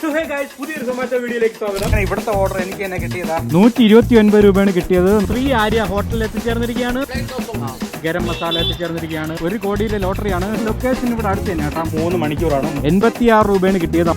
പുതിയൊരു സൊമാറ്റോ വീഡിയോയിലേക്ക് സ്വാഗതം. ഇവിടുത്തെ ഓർഡർ എനിക്ക് തന്നെ കിട്ടിയതാ 129 രൂപയാണ് കിട്ടിയത്. ശ്രീ ആര്യ ഹോട്ടലിൽ എത്തിച്ചേർന്നിരിക്കുകയാണ്. ഗരം മസാല എത്തിച്ചേർന്നിരിക്കുകയാണ്. 1 കോടിയിലെ ലോട്ടറിയാണ്. ലൊക്കേഷൻ ഇവിടെ അടുത്ത് തന്നെ കേട്ടോ. 3 മണിക്കൂറാണ്. 86 രൂപയാണ് കിട്ടിയത്.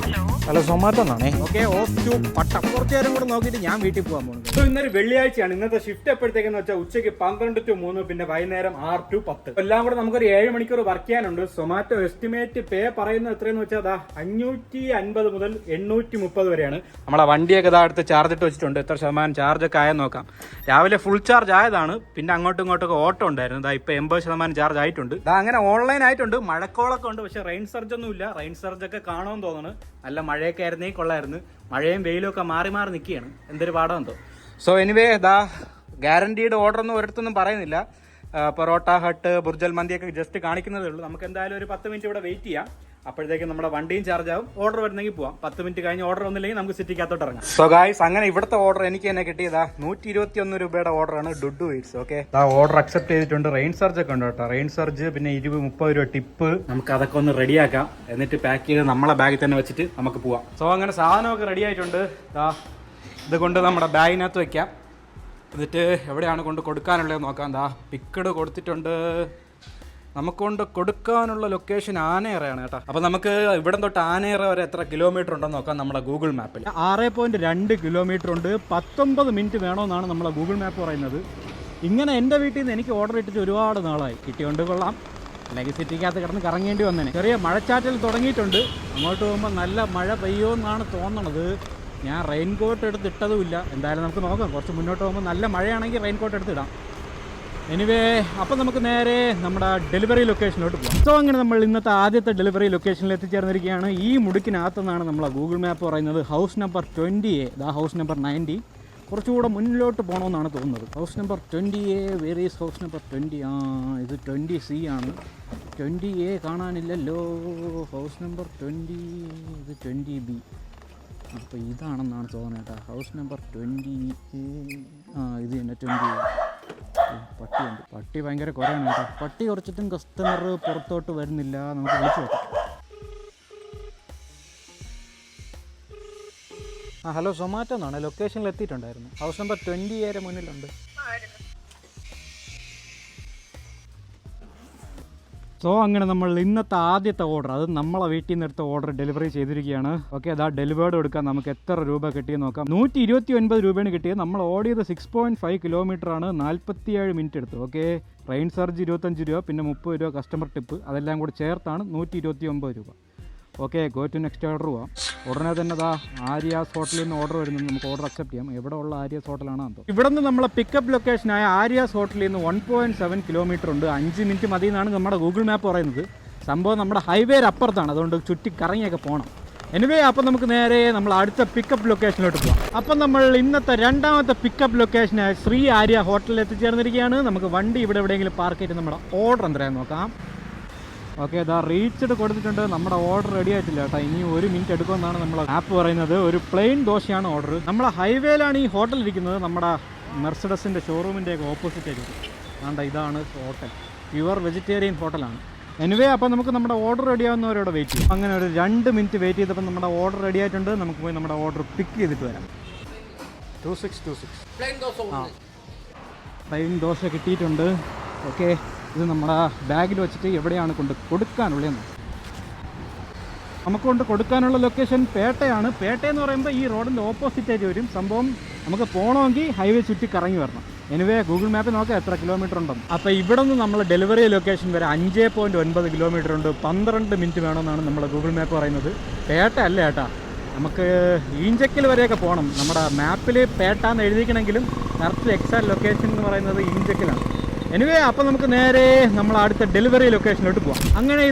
അല്ല സൊമാറ്റോ എന്നാണേ. ഓക്കെ, ഓഫ് ടു പട്ടം. കുറച്ചു നേരം കൂടെ നോക്കിയിട്ട് ഞാൻ വീട്ടിൽ പോകാൻ പോകുന്നത്. ഇന്നൊരു വെള്ളിയാഴ്ചയാണ്. ഇന്നത്തെ ഷിഫ്റ്റ് എപ്പോഴത്തേക്കെന്ന് വെച്ചാൽ ഉച്ചയ്ക്ക് 12 to 3, പിന്നെ വൈകുന്നേരം 6 to 10. എല്ലാം കൂടെ നമുക്കൊരു 7 മണിക്കൂർ വർക്ക് ചെയ്യാനുണ്ട്. സൊമാറ്റോ എസ്റ്റിമേറ്റ് പേ പറയുന്നത് എത്രയെന്ന് വെച്ചാൽ 550 മുതൽ 830 വരെയാണ്. നമ്മളെ വണ്ടിയൊക്കെ അടുത്ത് ചാർജ് ഇട്ട് വെച്ചിട്ടുണ്ട്. എത്ര ശതമാനം ചാർജ് ഒക്കെ ആയെന്ന് നോക്കാം. രാവിലെ ഫുൾ ചാർജ് ആയതാണ്. പിന്നെ അങ്ങോട്ടും ഇങ്ങോട്ടൊക്കെ ഓട്ടോ ഉണ്ടായിരുന്നു. ഇപ്പൊ 80% ചാർജ് ആയിട്ടുണ്ട്. അങ്ങനെ ഓൺലൈൻ ആയിട്ടുണ്ട്. മഴക്കോളൊക്കെ ഉണ്ട്, പക്ഷെ റെയിൻ സർജ് ഒന്നും ഇല്ല. റെയിൻ സർജ് ഒക്കെ കാണുമെന്ന് തോന്നുന്നു. നല്ല മഴയൊക്കെ ആയിരുന്നേ കൊള്ളായിരുന്നു. മഴയും വെയിലും ഒക്കെ മാറി മാറി നിൽക്കുകയാണ്. എന്തൊരു പാടം എന്തോ. സോ എനിവേ ഗ്യാരണ്ടീഡ് ഓർഡർ ഒന്നും ഒരിടത്തൊന്നും പറയുന്നില്ല. പൊറോട്ട ഹട്ട്, ബുർജൽ മന്തിയൊക്കെ ജസ്റ്റ് കാണിക്കുന്നതേ ഉള്ളൂ. നമുക്ക് എന്തായാലും ഒരു 10 മിനിറ്റ് ഇവിടെ വെയിറ്റ് ചെയ്യാം. അപ്പോഴത്തേക്കും നമ്മുടെ വണ്ടിയും ചാർജ് ആവും. ഓർഡർ വരുന്നെങ്കിൽ പോവാം. 10 മിനിറ്റ് കഴിഞ്ഞ് ഓർഡർ വന്നില്ലെങ്കിൽ നമുക്ക് സിറ്റിക്കകത്തോട്ട് ഇറങ്ങാം. സോ ഗായ്സ്, അങ്ങനെ ഇവിടുത്തെ ഓർഡർ എനിക്ക് തന്നെ കിട്ടിയതാ 121 രൂപയുടെ ഓർഡറാണ്. Dudu Eats. Okay, order accept ചെയ്തിട്ടുണ്ട്. റെയിൻ സർജ് ഒക്കെ ഉണ്ട് കേട്ടോ. റെയിൻ സർജ്, പിന്നെ 20-30 രൂപ ടിപ്പ്. നമുക്ക് അതൊക്കെ ഒന്ന് റെഡിയാക്കാം. എന്നിട്ട് പാക്ക് ചെയ്ത് നമ്മളെ ബാഗിൽ തന്നെ വെച്ചിട്ട് നമുക്ക് പോവാം. സോ അങ്ങനെ സാധനമൊക്കെ റെഡി ആയിട്ടുണ്ട്. ഇതുകൊണ്ട് നമ്മുടെ ബാഗിനകത്ത് വെക്കാം. എന്നിട്ട് എവിടെയാണ് കൊണ്ട് കൊടുക്കാനുള്ളത് നോക്കാം. പിക്കഡ് കൊടുത്തിട്ടുണ്ട്. നമുക്ക് കൊണ്ട് കൊടുക്കാനുള്ള ലൊക്കേഷൻ ആനേറയാണ് കേട്ടോ. അപ്പോൾ നമുക്ക് ഇവിടെ തൊട്ട് ആനേറ വരെ എത്ര കിലോമീറ്റർ ഉണ്ടെന്ന് നോക്കാം നമ്മുടെ ഗൂഗിൾ മാപ്പിൽ. 6.2 കിലോമീറ്റർ ഉണ്ട്. 19 മിനിറ്റ് വേണമെന്നാണ് നമ്മളെ ഗൂഗിൾ മാപ്പ് പറയുന്നത്. ഇങ്ങനെ എൻ്റെ വീട്ടിൽ നിന്ന് എനിക്ക് ഓർഡർ ഇട്ടിട്ട് ഒരുപാട് നാളായി. കിട്ടിയോണ്ട് കൊള്ളാം, അല്ലെങ്കിൽ സിറ്റിക്കകത്ത് കിടന്ന് കറങ്ങേണ്ടി വന്നേനെ. ചെറിയ മഴച്ചാറ്റൽ തുടങ്ങിയിട്ടുണ്ട്. അങ്ങോട്ട് പോകുമ്പോൾ നല്ല മഴ പെയ്യുമെന്നാണ് തോന്നണത്. ഞാൻ റെയിൻകോട്ട് എടുത്തിട്ടതുമില്ല. എന്തായാലും നമുക്ക് നോക്കാം. കുറച്ച് മുന്നോട്ട് പോകുമ്പോൾ നല്ല മഴയാണെങ്കിൽ റെയിൻകോട്ട് എടുത്തിടാം. എനിവേ, അപ്പം നമുക്ക് നേരെ നമ്മുടെ ഡെലിവറി ലൊക്കേഷനിലോട്ട് പോകാം. സോ അങ്ങനെ നമ്മൾ ഇന്നത്തെ ആദ്യത്തെ ഡെലിവറി ലൊക്കേഷനിൽ എത്തിച്ചേർന്നിരിക്കുകയാണ്. ഈ മുടുക്കിനകത്തുനിന്നാണ് നമ്മളെ ഗൂഗിൾ മാപ്പ് പറയുന്നത്. House number 20A. House number 90. കുറച്ചുകൂടെ മുന്നിലോട്ട് പോകണമെന്നാണ് തോന്നുന്നത്. House number 20A. Where is house number 20? ഇത് 20C ആണ്. 20A കാണാനില്ലല്ലോ. ഹൗസ് നമ്പർ 20, ഇത് 20B. അപ്പോൾ ഇതാണെന്നാണ് തോന്നുന്നത് കേട്ടോ. House number 20. ഇത് തന്നെ 20A. പട്ടിയുണ്ട്. പട്ടി ഭയങ്കര കുറയാണ് കേട്ടോ. പട്ടി കുറച്ചിട്ടും കസ്റ്റമർ പുറത്തോട്ട് വരുന്നില്ല. നമുക്ക് വിളിച്ചു നോക്കാം. ഹലോ, സൊമാറ്റോ എന്നാണ്. ലൊക്കേഷനിൽ എത്തിയിട്ടുണ്ടായിരുന്നു. ഹൗസ് നമ്പർ 20A മുന്നിലുണ്ട്. സോ അങ്ങനെ നമ്മൾ ഇന്നത്തെ ആദ്യത്തെ ഓർഡർ, അത് നമ്മളെ വീട്ടിൽ നിന്ന് എടുത്ത ഓർഡർ ഡെലിവറി ചെയ്തിരിക്കുകയാണ്. ഓക്കെ, ഡെലിവേർഡ് കൊടുക്കാൻ നമുക്ക് എത്ര രൂപ കിട്ടിയെന്ന് നോക്കാം. 129 രൂപയാണ് കിട്ടിയത്. നമ്മൾ ഓടിയത് 6.5 കിലോമീറ്റർ ആണ്. 47 മിനിറ്റ് എടുത്തു. ഓക്കെ, റെയിൻ സർജ് 25 രൂപ, പിന്നെ 30 രൂപ കസ്റ്റമർ ടിപ്പ്. അതെല്ലാം കൂടി ചേർത്താണ് 129 രൂപ. Okay, go to next order പോവാം. ഉടനെ തന്നെ ആര്യാസ് ഹോട്ടലിൽ നിന്ന് ഓർഡർ വരുന്നത്. നമുക്ക് ഓർഡർ അക്സെപ്റ്റ് ചെയ്യാം. എവിടെ ഉള്ള ആര്യാസ് ഹോട്ടലാണോ എന്തോ. ഇവിടെ നിന്ന് നമ്മളെ പിക്കപ്പ് ലൊക്കേഷനായ ആര്യാസ് ഹോട്ടലിൽ നിന്ന് 1.7 കിലോമീറ്റർ ഉണ്ട്. 5 മിനിറ്റ് മതി എന്നാണ് നമ്മുടെ ഗൂഗിൾ മാപ്പ് പറയുന്നത്. സംഭവം നമ്മുടെ ഹൈവേയുടെ അപ്പുറത്താണ്. അതുകൊണ്ട് ചുറ്റി കറങ്ങിയൊക്കെ പോകണം. എനിവേ, അപ്പം നമുക്ക് നേരെ നമ്മൾ അടുത്ത പിക്കപ്പ് ലൊക്കേഷനിലോട്ട് പോകാം. അപ്പം നമ്മൾ ഇന്നത്തെ രണ്ടാമത്തെ പിക്കപ്പ് ലൊക്കേഷനായ ശ്രീ ആര്യ ഹോട്ടലിൽ എത്തിച്ചേർന്നിരിക്കുകയാണ്. നമുക്ക് വണ്ടി ഇവിടെ എവിടെയെങ്കിലും പാർക്ക് ചെയ്തിട്ട് നമ്മുടെ ഓർഡർ എന്തരാന്ന് നോക്കാം. ഓക്കെ, റീച്ച്ഡ് കൊടുത്തിട്ടുണ്ട്. നമ്മുടെ ഓർഡർ റെഡി ആയിട്ടില്ല കേട്ടോ. ഇനി 1 മിനിറ്റ് എടുക്കുമെന്നാണ് നമ്മളെ ആപ്പ് പറയുന്നത്. ഒരു പ്ലെയിൻ ദോശയാണ് ഓർഡർ. നമ്മളെ ഹൈവേയിലാണ് ഈ ഹോട്ടൽ ഇരിക്കുന്നത്. നമ്മുടെ മെർസിഡസിൻ്റെ ഷോറൂമിൻ്റെയൊക്കെ ഓപ്പോസിറ്റ് ആയിരിക്കും. ഇതാണ് ഹോട്ടൽ. പ്യുവർ വെജിറ്റേറിയൻ ഹോട്ടലാണ്. എനിവേ, അപ്പോൾ നമുക്ക് നമ്മുടെ ഓർഡർ റെഡി ആവുന്നവരോട് വെയിറ്റ് ചെയ്യും. അങ്ങനെ ഒരു 2 മിനിറ്റ് വെയിറ്റ് ചെയ്തപ്പോൾ നമ്മുടെ ഓർഡർ റെഡി ആയിട്ടുണ്ട്. നമുക്ക് പോയി നമ്മുടെ ഓർഡർ പിക്ക് ചെയ്തിട്ട് വരാം. 2626 പ്ലെയിൻ ദോശ കിട്ടിയിട്ടുണ്ട്. ഓക്കെ, ഇത് നമ്മുടെ ബാഗിൽ വെച്ചിട്ട് എവിടെയാണ് കൊണ്ട് കൊടുക്കാനുള്ളതെന്ന്. നമുക്ക് കൊണ്ട് കൊടുക്കാനുള്ള ലൊക്കേഷൻ പേട്ടയാണ്. പേട്ടയെന്ന് പറയുമ്പോൾ ഈ റോഡിൻ്റെ ഓപ്പോസിറ്റ് ആയിട്ട് വരും. സംഭവം നമുക്ക് പോകണമെങ്കിൽ ഹൈവേ ചുറ്റി കറങ്ങി വരണം. എനിവേ, ഗൂഗിൾ മാപ്പിൽ നോക്കാം എത്ര കിലോമീറ്റർ ഉണ്ടെന്ന്. അപ്പോൾ ഇവിടെ നിന്ന് നമ്മൾ ഡെലിവറി ലൊക്കേഷൻ വരെ 5.9 കിലോമീറ്റർ ഉണ്ട്. 12 മിനിറ്റ് വേണമെന്നാണ് നമ്മുടെ ഗൂഗിൾ മാപ്പ് പറയുന്നത്. പേട്ട അല്ല ഏട്ടാ, നമുക്ക് ഈഞ്ചക്കൽ വരെയൊക്കെ പോകണം. നമ്മുടെ മാപ്പിൽ പേട്ട എന്ന് എഴുതിക്കണമെങ്കിലും കറക്റ്റ് എക്സാക്ട് ലൊക്കേഷൻ എന്ന് പറയുന്നത് ഈഞ്ചക്കലാണ്. എനിവേ, അപ്പോൾ നമുക്ക് നേരെ നമ്മൾ അടുത്ത ഡെലിവറി ലൊക്കേഷനിലോട്ട് പോകാം. അങ്ങനെ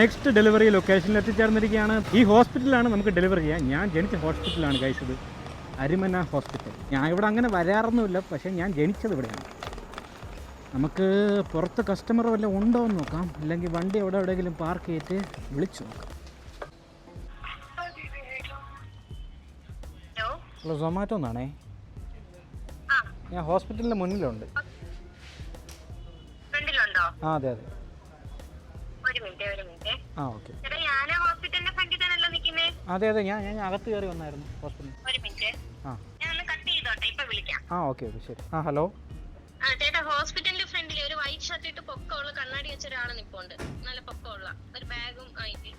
നെക്സ്റ്റ് ഡെലിവറി ലൊക്കേഷനിൽ എത്തിച്ചേർന്നിരിക്കുകയാണ്. ഈ ഹോസ്പിറ്റലാണ് നമുക്ക് ഡെലിവറി ചെയ്യാം. ഞാൻ ജനിച്ച ഹോസ്പിറ്റലാണ് കഴിച്ചത്, അരിമന ഹോസ്പിറ്റൽ. ഞാൻ ഇവിടെ അങ്ങനെ വരാറൊന്നുമില്ല, പക്ഷേ ഞാൻ ജനിച്ചത് ഇവിടെയാണ്. നമുക്ക് പുറത്ത് കസ്റ്റമർ വല്ലതും ഉണ്ടോ എന്ന് നോക്കാം. അല്ലെങ്കിൽ വണ്ടി എവിടെയെങ്കിലും പാർക്ക് ചെയ്തിട്ട് വിളിച്ചു നോക്കാം. ഹലോ, സൊമാറ്റോ എന്നാണേ. ഞാൻ ഹോസ്പിറ്റലിൻ്റെ മുന്നിലുണ്ട്. അതെ ഒരു മിനിറ്റ്. ഓക്കെ. അതെ അതെ ഞാൻ അകത്ത് കയറി വന്നായിരുന്നു ഹോസ്പിറ്റലിൽ. ഒരു മിനിറ്റ്, ആ ഞാൻ ഒന്ന് കട്ട് ചെയ്തോട്ടെ, ഇപ്പൊ വിളിക്കാം. ഓക്കെ ശരി. ഹലോ. ചേട്ടാ, ഹോസ്പിറ്റലിന്റെ ഫ്രണ്ടിൽ ഒരു വൈറ്റ് ഷർട്ട് ഇട്ട് പൊക്കമുള്ള കണ്ണാടി വെച്ച ഒരാൾ നിൽപ്പുണ്ട്. നല്ല പൊക്കമുള്ള ഒരു ബാഗും ആയിട്ട്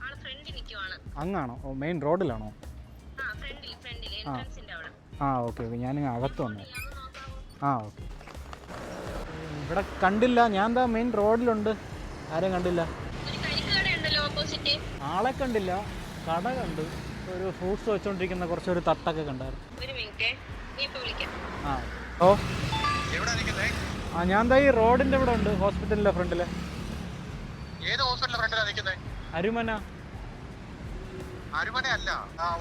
ആള് ഫ്രണ്ടിൽ നിൽക്കുവാണ്. അങ്ങാണോ? മെയിൻ റോഡിലാണോ? ഫ്രണ്ടിൽ എൻട്രൻസിന്റെ അവിടെ. ഓക്കെ ഞാൻ അകത്ത് വന്നു. ഓക്കെ. ഇവിടെ കണ്ടില്ല, ഞാൻ എന്താ മെയിൻ റോഡിലുണ്ട്, ആരെയും കണ്ടില്ല. ഒരു കരിക്ക് കട ഉണ്ടല്ലോ ഓപ്പോസിറ്റ്. ആളെ കണ്ടില്ല, കട കണ്ടു. ഒരു ഫ്രൂട്ട്സ് വെച്ചോണ്ടിരിക്കുന്ന കുറച്ചൊരു തട്ടൊക്കെ കണ്ടായിരുന്നു. ഒരു മിനിറ്റ്, നീ ഇപ്പൊ വിളിക്കാം. ഞാൻ എന്താ ഈ റോഡിന്റെ ഇവിടെ ഉണ്ട്, ഹോസ്പിറ്റലിന്റെ ഫ്രണ്ടില്. ഏത് ഹോസ്പിറ്റലിന്റെ ഫ്രണ്ടിലാ നിൽക്കുന്നത്? അരുമന. അരുമനയല്ല,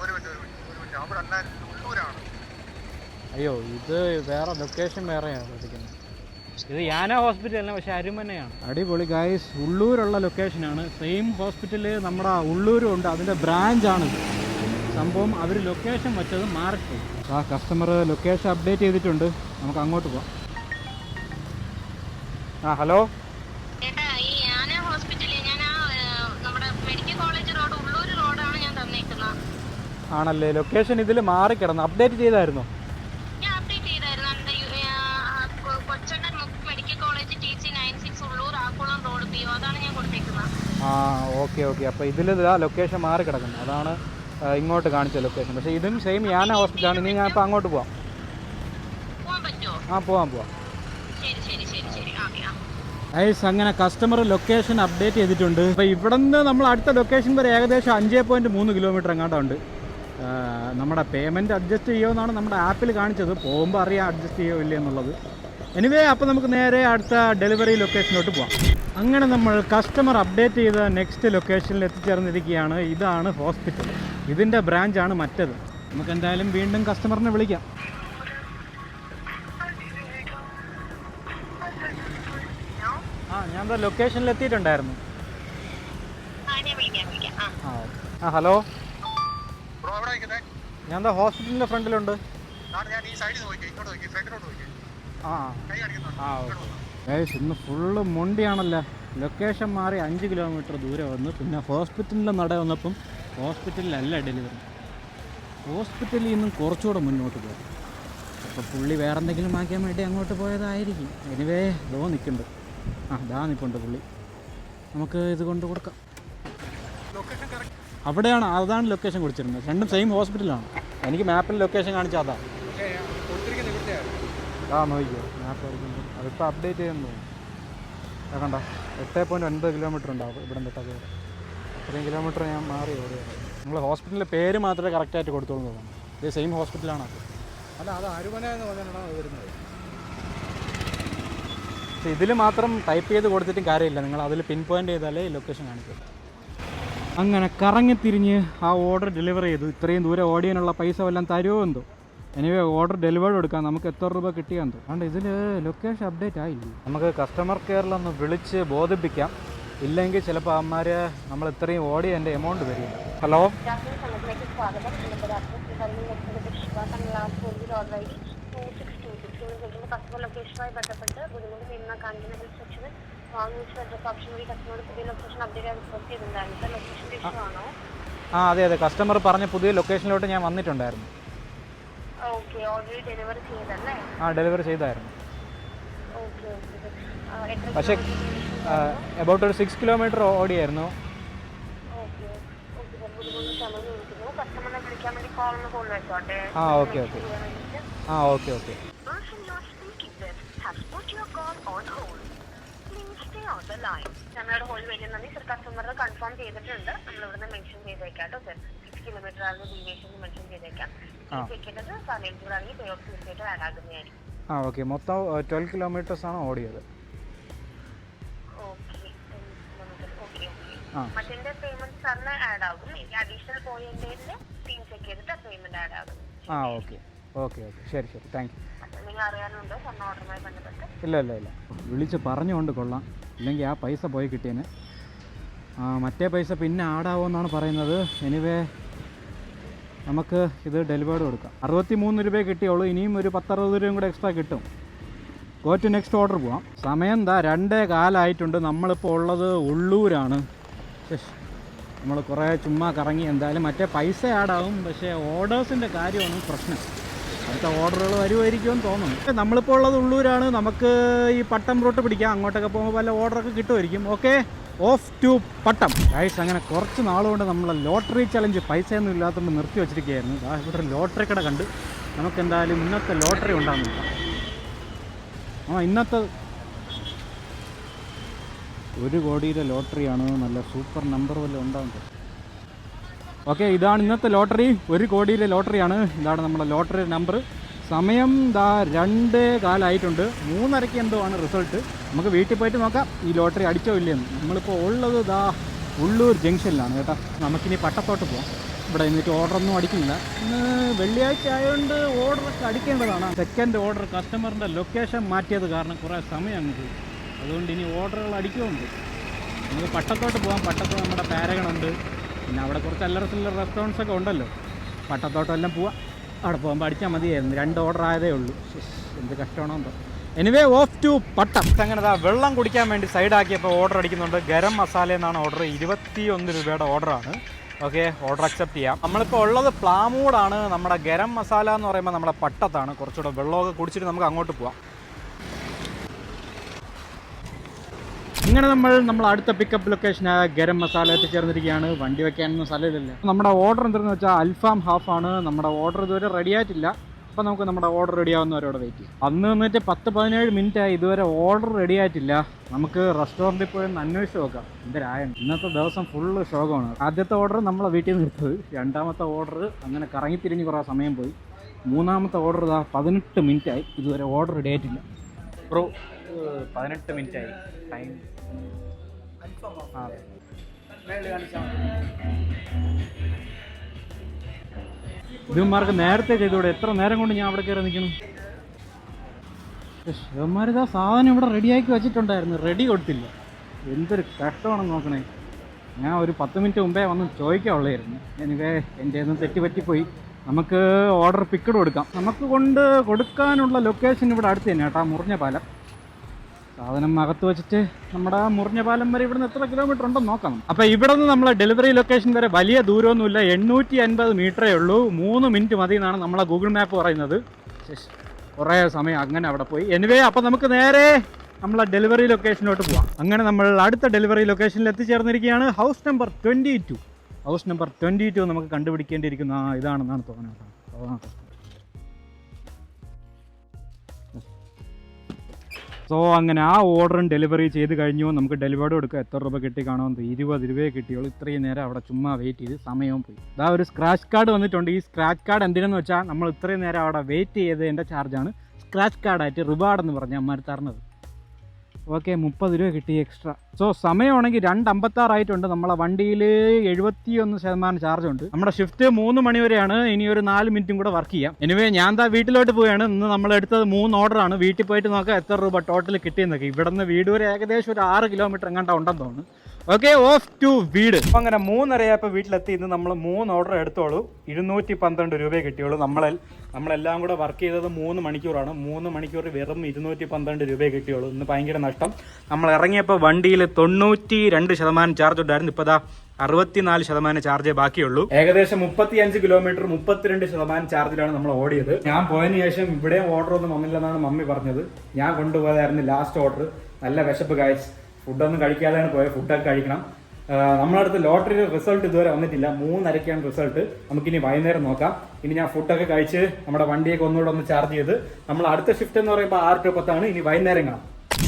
ഒരു മിനിറ്റ്, അവിടെ ഉണ്ടായിരുന്നു, ഉള്ളൂരാണ്. അയ്യോ, ഇത് വേറെ ലൊക്കേഷൻ വേറെയാണ് ശ്രദ്ധിക്കുന്നത്. ഇത് യാന ഹോസ്പിറ്റലല്ല, പക്ഷെ അരുമനയാണ്. അടിപൊളി ഗൈസ്, ഉള്ളൂരുള്ള ലൊക്കേഷനാണ്. സെയിം ഹോസ്പിറ്റല് നമ്മുടെ ഉള്ളൂരും ഉണ്ട്, അതിൻ്റെ ബ്രാഞ്ചാണിത് സംഭവം. അവർ ലൊക്കേഷൻ വെച്ചത് മാറിപ്പോയി. കസ്റ്റമർ ലൊക്കേഷൻ അപ്ഡേറ്റ് ചെയ്തിട്ടുണ്ട്, നമുക്ക് അങ്ങോട്ട് പോവാം. ഹലോ ചേട്ടാ, ഈ യാന ഹോസ്പിറ്റലിൽ ഞാൻ നമ്മുടെ മെഡിക്കൽ കോളേജ് റോഡ്, ഉള്ളൂർ റോഡാണ് ഞാൻ തന്നേക്കുന്നത്. ആണല്ലേ? ലൊക്കേഷൻ ഇതിൽ മാറിക്കിടന്നു, അപ്ഡേറ്റ് ചെയ്തായിരുന്നോ? ഞാൻ അപ്ഡേറ്റ് ചെയ്തായിരുന്നു. Kochannan medical college TC 96 Ulloor Akkulam road PO, അതാണ് ഞാൻ കൊടുത്തേക്കുന്നത്. ഓക്കെ. അപ്പോൾ ഇതിൽ ലൊക്കേഷൻ മാറി കിടക്കുന്നു, അതാണ് ഇങ്ങോട്ട് കാണിച്ച ലൊക്കേഷൻ. പക്ഷേ ഇതും സെയിം യാന ഹോസ്പിറ്റലാണ്. ഇനി ഞാൻ ഇപ്പോൾ അങ്ങോട്ട് പോവാം. പോകാൻ പറ്റുമോ? പോവാം. ശരി. ഐസ്, അങ്ങനെ കസ്റ്റമർ ലൊക്കേഷൻ അപ്ഡേറ്റ് ചെയ്തിട്ടുണ്ട്. അപ്പോൾ ഇവിടെ നിന്ന് നമ്മൾ അടുത്ത ലൊക്കേഷൻ വരെ ഏകദേശം 5.3 കിലോമീറ്റർ എങ്ങാണ്ടുണ്ട്. നമ്മുടെ പേയ്മെൻറ്റ് അഡ്ജസ്റ്റ് ചെയ്യുമെന്നാണ് നമ്മുടെ ആപ്പിൽ കാണിച്ചത്. പോകുമ്പോൾ അറിയാം അഡ്ജസ്റ്റ് ചെയ്യുമോ ഇല്ല എന്നുള്ളത്. എനിവേ, അപ്പോൾ നമുക്ക് നേരെ അടുത്ത ഡെലിവറി ലൊക്കേഷനിലോട്ട് പോകാം. അങ്ങനെ നമ്മൾ കസ്റ്റമർ അപ്ഡേറ്റ് ചെയ്ത നെക്സ്റ്റ് ലൊക്കേഷനിൽ എത്തിച്ചേർന്നിരിക്കുകയാണ്. ഇതാണ് ഹോസ്പിറ്റൽ, ഇതിൻ്റെ ബ്രാഞ്ചാണ് മറ്റത്. നമുക്ക് എന്തായാലും വീണ്ടും കസ്റ്റമറിനെ വിളിക്കാം. ഞാൻ എന്താ ലൊക്കേഷനിൽ എത്തിയിട്ടുണ്ടായിരുന്നു. ഹലോ. ഞാൻ എന്താ ഹോസ്പിറ്റലിൻ്റെ ഫ്രണ്ടിലുണ്ട്. ഇന്ന് ഫുള്ള് മൊണ്ടിയാണല്ലോ. ലൊക്കേഷൻ മാറി 5 കിലോമീറ്റർ ദൂരെ വന്ന്, പിന്നെ ഹോസ്പിറ്റലിൻ്റെ നട വന്നപ്പം ഹോസ്പിറ്റലിലല്ല ഡെലിവറി, ഹോസ്പിറ്റലിൽ നിന്നും കുറച്ചുകൂടെ മുന്നോട്ട് പോകും. അപ്പോൾ പുള്ളി വേറെ എന്തെങ്കിലും ആക്കിയാൻ വേണ്ടി അങ്ങോട്ട് പോയതായിരിക്കും. എനിവേ, നിൽക്കുന്നുണ്ട്. നിൽപ്പുണ്ട് പുള്ളി. നമുക്ക് ഇത് കൊണ്ട് കൊടുക്കാം. അവിടെയാണ്, അതാണ് ലൊക്കേഷൻ കൊടുത്തിരുന്നത്. രണ്ടും സെയിം ഹോസ്പിറ്റലാണ്. എനിക്ക് മാപ്പിൽ ലൊക്കേഷൻ കാണിച്ചാൽ അതാ. നോക്കിയോ മാപ്പ് എടുക്കുമ്പോൾ. അതിപ്പോൾ അപ്ഡേറ്റ് ചെയ്യുന്നു തോന്നുന്നു. കണ്ട 8.9 കിലോമീറ്റർ ഉണ്ടാവും ഇവിടെ തൊട്ടത്. അത്രയും കിലോമീറ്റർ ഞാൻ മാറി ഓടിയാണ്. നമ്മൾ ഹോസ്പിറ്റലിൻ്റെ പേര് മാത്രമേ കറക്റ്റായിട്ട് കൊടുത്തോളൂ തോന്നുന്നു. ഇത് സെയിം ഹോസ്പിറ്റലാണ്. അത് അരുമന എന്ന് പറഞ്ഞാണ് വരുന്നത്. പക്ഷേ ഇതിൽ മാത്രം ടൈപ്പ് ചെയ്ത് കൊടുത്തിട്ടും കാര്യമില്ല, നിങ്ങൾ അതിൽ പിൻ പോയിൻ്റ് ചെയ്താലേ ലൊക്കേഷൻ കാണിക്കും. അങ്ങനെ കറങ്ങിത്തിരിഞ്ഞ് ആ ഓർഡർ ഡെലിവർ ചെയ്തു. ഇത്രയും ദൂരം ഓടിയാനുള്ള പൈസ വല്ലതും തരുമോ എന്തോ. എനിവേ, ഓർഡർ ഡെലിവേർഡ് കൊടുക്കാം. നമുക്ക് എത്ര രൂപ കിട്ടിയാന്തോ. അതുകൊണ്ട് ഇതിൽ ലൊക്കേഷൻ അപ്ഡേറ്റ് ആയില്ലേ. നമുക്ക് കസ്റ്റമർ കെയറിലൊന്ന് വിളിച്ച് ബോധിപ്പിക്കാം. ഇല്ലെങ്കിൽ ചിലപ്പോൾ അവന്മാർ നമ്മൾ ഇത്രയും ഓടി എൻ്റെ എമൗണ്ട് വരില്ല. ഹലോ. കസ്റ്റമർ ലൊക്കേഷനുമായി ബന്ധപ്പെട്ട് ബുദ്ധിമുട്ട് നേരിടുന്ന കാണിക്കുന്ന സെക്ഷന് ഓപ്ഷൻ വഴി കസ്റ്റമർ പുതിയ ലൊക്കേഷൻ അപ്ഡേറ്റ് റിക്വസ്റ്റ് ചെയ്തിട്ടുണ്ടായിരുന്നു. ലൊക്കേഷൻ ഇഷ്യൂ ആണോ? അതെ. കസ്റ്റമർ പറഞ്ഞ പുതിയ ലൊക്കേഷനിലോട്ട് ഞാൻ വന്നിട്ടുണ്ടായിരുന്നു. ഓക്കെ, ഓൾറെഡി ഡെലിവറി ചെയ്തല്ലേ? ഡെലിവറി ചെയ്തായിരുന്നു. ഓക്കെ. പക്ഷേ അബൌട്ട് ഒരു 6 കിലോമീറ്റർ ഓടിയായിരുന്നു. കസ്റ്റമറിനെ വിളിക്കാൻ വേണ്ടി കോൾ വെച്ചോട്ടെ. ഓക്കെ. ഞങ്ങളുടെ ഹോൾ വരുന്നത് സർ കസ്റ്റമർ കൺഫേം ചെയ്തിട്ടുണ്ട്. നമ്മൾ ഇവിടുന്ന് മെൻഷൻ ചെയ്തേക്കാട്ടോ സർ. 6 കിലോമീറ്റർ ആണ് ഡീവിയേഷൻ മെൻഷൻ ചെയ്തേക്കാം. വെക്കേണ്ടത് എലിജിബിൾ ആണെങ്കിൽ പേ ഓഫ് തീർച്ചയായിട്ടും ആഡ് ആകുന്നതായിരിക്കും. ഓക്കെ. മൊത്തം 12 കിലോമീറ്റേഴ്സ് ആണ് ഓടിയത്. മറ്റേ പേയ്മെന്റ് സാറിന് ആഡ് ആകും. അഡീഷണൽ പോയതിന്റെ ടീം ചെക്ക് ചെയ്തിട്ട് പേയ്മെന്റ് ആഡ് ആകും. ഓക്കെ. ശരി. Thank you. നിങ്ങൾ അറിയാനുണ്ടോ സാറിന് ഓർഡറുമായി ബന്ധപ്പെട്ട്? ഇല്ല. വിളിച്ച് പറഞ്ഞുകൊണ്ട് കൊള്ളാം, ഇല്ലെങ്കിൽ ആ പൈസ പോയി കിട്ടിയേനെ. മറ്റേ പൈസ പിന്നെ ആഡാവുമെന്നാണ് പറയുന്നത്. എനിവേ, നമുക്ക് ഇത് ഡെലിവേർഡ് കൊടുക്കാം. 63 രൂപയെ കിട്ടിയുള്ളൂ. ഇനിയും ഒരു 10-60 രൂപയും കൂടെ എക്സ്ട്രാ കിട്ടും. ഗോ ടു നെക്സ്റ്റ് ഓർഡർ പോവാം. സമയം 2:15 ആയിട്ടുണ്ട്. നമ്മളിപ്പോൾ ഉള്ളത് ഉള്ളൂരാണ്. നമ്മൾ കുറേ ചുമ്മാ കറങ്ങി. എന്തായാലും മറ്റേ പൈസ ആഡാവും, പക്ഷേ ഓർഡേഴ്സിൻ്റെ കാര്യമാണ് പ്രശ്നം. അടുത്ത ഓർഡറുകൾ വരുമായിരിക്കുമെന്ന് തോന്നുന്നു. നമ്മളിപ്പോൾ ഉള്ളത് ഉള്ളൂരാണ്. നമുക്ക് ഈ പട്ടം റൂട്ട് പിടിക്കാം, അങ്ങോട്ടൊക്കെ പോകുമ്പോൾ വല്ല ഓർഡറൊക്കെ കിട്ടുമായിരിക്കും. Okay, of two Pattom guys. അങ്ങനെ കുറച്ച് നാളുകൊണ്ട് നമ്മൾ ലോട്ടറി ചലഞ്ച് പൈസയൊന്നും ഇല്ലാത്തതുകൊണ്ട് നിർത്തി വെച്ചിരിക്കുകയായിരുന്നു. ഇവിടെ ഒരു ലോട്ടറി കട കണ്ട് നമുക്ക് എന്തായാലും ഇന്നത്തെ ലോട്ടറി ഉണ്ടാകുന്നില്ല. ഇന്നത്തെ 1 കോടിയുടെ ലോട്ടറിയാണ്. നല്ല സൂപ്പർ നമ്പർ വല്ലതും ഉണ്ടാകുന്നത്. ഓക്കെ, ഇതാണ് ഇന്നത്തെ ലോട്ടറി. 1 കോടിയുടെ ലോട്ടറിയാണ്. ഇതാണ് നമ്മുടെ ലോട്ടറി നമ്പർ. സമയം 2:15 ആയിട്ടുണ്ട്. 3:30 എന്തോ ആണ് റിസൾട്ട്. നമുക്ക് വീട്ടിൽ പോയിട്ട് നോക്കാം ഈ ലോട്ടറി അടിച്ചോ ഇല്ലയെന്ന്. നമ്മളിപ്പോൾ ഉള്ളത് ഉള്ളൂർ ജംഗ്ഷനിലാണ് കേട്ടോ. നമുക്കിനി പട്ടത്തോട്ട് പോകാം. ഇവിടെ എന്നിട്ട് ഓർഡറൊന്നും അടിക്കുന്നില്ല. ഇന്ന് വെള്ളിയാഴ്ച ആയതുകൊണ്ട് ഓർഡറൊക്കെ അടിക്കേണ്ടതാണ്. സെക്കൻഡ് ഓർഡർ കസ്റ്റമറിൻ്റെ ലൊക്കേഷൻ മാറ്റിയത് കാരണം കുറേ സമയം അങ്ങ് പോയി. അതുകൊണ്ട് ഇനി ഓർഡറുകൾ അടിക്കുന്നുണ്ട്. നമുക്ക് പട്ടത്തോട്ട് പോകാം. പട്ടത്ത് നമ്മുടെ പാരഗണുണ്ട്, പിന്നെ അവിടെ കുറച്ച് അല്ലറ ചില്ലറ റെസ്റ്റോറൻറ്റ്സ് ഒക്കെ ഉണ്ടല്ലോ. പട്ടത്തോട്ടെല്ലാം പോവാം. അവിടെ പോകുമ്പോൾ അടിച്ചാൽ മതിയായിരുന്നു. 2 ഓർഡർ ആയതേ ഉള്ളൂ. എന്ത് കഷ്ടമാണോ എന്തോ. എനിവേ, ഓഫ് ടു പട്ടം. അങ്ങനെ വെള്ളം കുടിക്കാൻ വേണ്ടി സൈഡാക്കിയപ്പോൾ ഓർഡർ അടിക്കുന്നുണ്ട്. ഗരം മസാല എന്നാണ് ഓർഡർ. 21 രൂപയുടെ ഓർഡറാണ്. ഓക്കെ, ഓർഡർ അക്സെപ്റ്റ് ചെയ്യാം. നമ്മളിപ്പോൾ ഉള്ളത് പ്ലാമൂടാണ്. നമ്മുടെ ഗരം മസാല എന്ന് പറയുമ്പോൾ നമ്മുടെ പട്ടത്താണ്. കുറച്ചുകൂടെ വെള്ളമൊക്കെ കുടിച്ചിട്ട് നമുക്ക് അങ്ങോട്ട് പോവാം. ഇങ്ങനെ നമ്മൾ അടുത്ത പിക്കപ്പ് ലൊക്കേഷനായ ഗരം മസാല എത്തിച്ചേർന്നിരിക്കുകയാണ്. വണ്ടി വെക്കാനൊന്നും സ്ഥലമില്ലല്ലോ. നമ്മുടെ ഓർഡർ എന്തെന്ന് വെച്ചാൽ അൽഫാം ഹാഫാണ്. നമ്മുടെ ഓർഡർ ഇതുവരെ റെഡി ആയിട്ടില്ല. അപ്പോൾ നമുക്ക് നമ്മുടെ ഓർഡർ റെഡി ആവുന്നവരോട് വെയിറ്റ് ചെയ്യും. അന്ന് വന്നിട്ട് 10-17 മിനിറ്റായി, ഇതുവരെ ഓർഡർ റെഡി ആയിട്ടില്ല. നമുക്ക് റെസ്റ്റോറൻറ്റിൽ പോയി ഒന്ന് അന്വേഷിച്ച് നോക്കാം എന്തരായാണ്. ഇന്നത്തെ ദിവസം ഫുള്ള് ശോകമാണ്. ആദ്യത്തെ ഓർഡർ നമ്മളെ വീട്ടിൽ നിന്ന് എടുത്തത്, 2ാമത്തെ ഓർഡർ അങ്ങനെ കറങ്ങിത്തിരിഞ്ഞ് കുറേ സമയം പോയി. 3ാമത്തെ ഓർഡർ 18 മിനിറ്റായി, ഇതുവരെ ഓർഡർ റെഡി ആയിട്ടില്ല. ബ്രോ 18 മിനിറ്റായി ടൈം. ഇവന്മാർക്ക് നേരത്തെ ചെയ്തൂടെ? എത്ര നേരം കൊണ്ട് ഞാൻ അവിടെ കയറി നിൽക്കുന്നു. ഇവന്മാരിതാ സാധനം ഇവിടെ റെഡിയാക്കി വെച്ചിട്ടുണ്ടായിരുന്നു, റെഡി കൊടുത്തില്ല. എന്തൊരു കഷ്ടമാണെന്ന് നോക്കണേ. ഞാൻ ഒരു 10 മിനിറ്റ് മുമ്പേ വന്ന് ചോദിക്കാനുള്ളായിരുന്നു. എനിവേ, എൻ്റെ ഒന്നും തെറ്റുപറ്റിപ്പോയി. നമുക്ക് ഓർഡർ പിക്കഡ് കൊടുക്കാം. നമുക്ക് കൊണ്ട് കൊടുക്കാനുള്ള ലൊക്കേഷൻ ഇവിടെ അടുത്ത് തന്നെ കേട്ടോ, മുറിഞ്ഞ പാലം. സാധനം അകത്ത് വെച്ചിട്ട് നമ്മുടെ മുറിഞ്ഞ പാലം വരെ ഇവിടുന്ന് എത്ര കിലോമീറ്റർ ഉണ്ടെന്ന് നോക്കാം. അപ്പോൾ ഇവിടെ നിന്ന് നമ്മളെ ഡെലിവറി ലൊക്കേഷൻ വരെ വലിയ ദൂരമൊന്നുമില്ല, 850 മീറ്ററേ ഉള്ളൂ. 3 മിനിറ്റ് മതി എന്നാണ് നമ്മളെ ഗൂഗിൾ മാപ്പ് പറയുന്നത്. കുറേ സമയം അങ്ങനെ അവിടെ പോയി. എനിവേ, അപ്പോൾ നമുക്ക് നേരെ നമ്മളെ ഡെലിവറി ലൊക്കേഷനിലോട്ട് പോവാം. അങ്ങനെ നമ്മൾ അടുത്ത ഡെലിവറി ലൊക്കേഷനിൽ എത്തിച്ചേർന്നിരിക്കുകയാണ്. House number 22. ഹൗസ് നമ്പർ 22 നമുക്ക് കണ്ടുപിടിക്കേണ്ടിയിരിക്കുന്ന ഇതാണെന്നാണ് തോന്നുന്നത്. സോ അങ്ങനെ ആ ഓർഡറും ഡെലിവറി ചെയ്ത് കഴിഞ്ഞു. നമുക്ക് ഡെലിവറി കൊടുക്കുക. എത്ര രൂപ കിട്ടി കാണുമെന്ന്? 20 രൂപയെ കിട്ടിയുള്ളൂ. ഇത്രയും നേരം അവിടെ ചുമ്മാ വെയിറ്റ് ചെയ്ത് സമയവും പോയി. ഒരു സ്ക്രാച്ച് കാർഡ് വന്നിട്ടുണ്ട്. ഈ സ്ക്രാച്ച് കാർഡ് എന്തിനെന്ന് വെച്ചാൽ നമ്മൾ ഇത്രയും നേരം അവിടെ വെയിറ്റ് ചെയ്തതിൻ്റെ ചാർജാണ് സ്ക്രാച്ച് കാർഡായിട്ട് റിവാർഡെന്ന് പറഞ്ഞ് അമ്മമാർ തരണത്. ഓക്കെ, 30 രൂപ കിട്ടി എക്സ്ട്രാ. സോ സമയമാണെങ്കിൽ 2:56 ആയിട്ടുണ്ട്. നമ്മളെ വണ്ടിയിൽ 71% ചാർജുണ്ട്. നമ്മുടെ ഷിഫ്റ്റ് 3 മണി വരെയാണ്. ഇനി ഒരു 4 മിനിറ്റും കൂടെ വർക്ക് ചെയ്യാം. എനിവേ, ഞാൻ വീട്ടിലോട്ട് പോവുകയാണ്. ഇന്ന് നമ്മൾ എടുത്തത് 3 ഓർഡറാണ്. വീട്ടിൽ പോയിട്ട് നോക്കാം എത്ര രൂപ ടോട്ടൽ കിട്ടിയെന്നൊക്കെ. ഇവിടെ നിന്ന് വീട് വരെ ഏകദേശം ഒരു 6 കിലോമീറ്റർ എങ്ങാണ്ട് ഉണ്ടെന്ന് തോന്നുന്നു. ഓക്കെ, ഓഫ് ടു വീട്. അപ്പോൾ അങ്ങനെ 3:30 വീട്ടിലെത്തി. ഇന്ന് നമ്മൾ 3 ഓർഡർ എടുത്തോളൂ. 212 രൂപയെ കിട്ടിയുള്ളൂ. നമ്മളെല്ലാം കൂടെ വർക്ക് ചെയ്തത് 3 മണിക്കൂറാണ്. 3 മണിക്കൂർ വെറും 212 രൂപയെ കിട്ടിയുള്ളൂ. ഇന്ന് ഭയങ്കര നഷ്ടം. നമ്മൾ ഇറങ്ങിയപ്പോൾ വണ്ടിയിൽ 92% ചാർജ് ഉണ്ടായിരുന്നു. ഇപ്പോൾ 64% ചാർജേ ബാക്കിയുള്ളൂ. ഏകദേശം 35 കിലോമീറ്റർ 32% ചാർജിലാണ് നമ്മൾ ഓടിയത്. ഞാൻ പോയതിനു ശേഷം ഇവിടെ ഓർഡർ ഒന്നും വന്നില്ലെന്നാണ് മമ്മി പറഞ്ഞത്. ഞാൻ കൊണ്ടുപോയതായിരുന്നു ലാസ്റ്റ് ഓർഡർ. നല്ല വിശപ്പ് ഗൈസ്. ഫുഡൊന്നും കഴിക്കാതെയാണ് പോയത്. ഫുഡൊക്കെ കഴിക്കണം. നമ്മളടുത്ത് ലോട്ടറിയുടെ റിസൾട്ട് ഇതുവരെ വന്നിട്ടില്ല. 3:30 റിസൾട്ട്. നമുക്കിനി വൈകുന്നേരം നോക്കാം. ഇനി ഞാൻ ഫുഡൊക്കെ കഴിച്ച് നമ്മുടെ വണ്ടിയൊക്കെ ഒന്നുകൂടെ ഒന്ന് ചാർജ് ചെയ്ത് നമ്മൾ അടുത്ത ഷിഫ്റ്റ് എന്ന് പറയുമ്പോൾ 6 to 10 ആണ്. ഇനി വൈകുന്നേരം കാണാം.